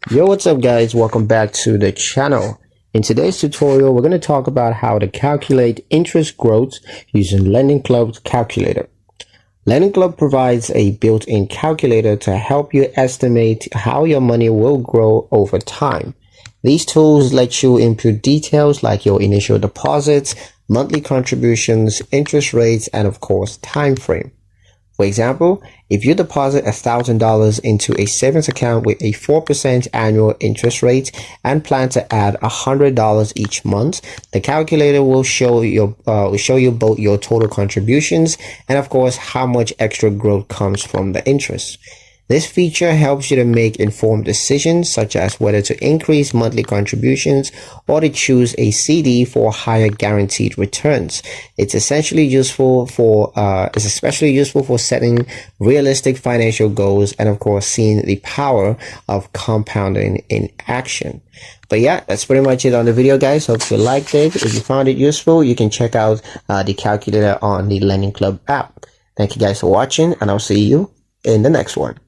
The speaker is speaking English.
Yo, what's up guys? Welcome back to the channel. In today's tutorial, we're going to talk about how to calculate interest growth using Lendingclub's calculator. Lendingclub provides a built-in calculator to help you estimate how your money will grow over time. These tools let you input details like your initial deposits, monthly contributions, interest rates, and of course, time frame. For example, if you deposit $1,000 into a savings account with a 4% annual interest rate and plan to add $100 each month, the calculator will show you both your total contributions and of course how much extra growth comes from the interest. This feature helps you to make informed decisions such as whether to increase monthly contributions or to choose a CD for higher guaranteed returns. It's especially useful for setting realistic financial goals and of course seeing the power of compounding in action. But yeah, that's pretty much it on the video, guys. Hope you liked it. If you found it useful, you can check out the calculator on the Lendingclub app. Thank you guys for watching, and I'll see you in the next one.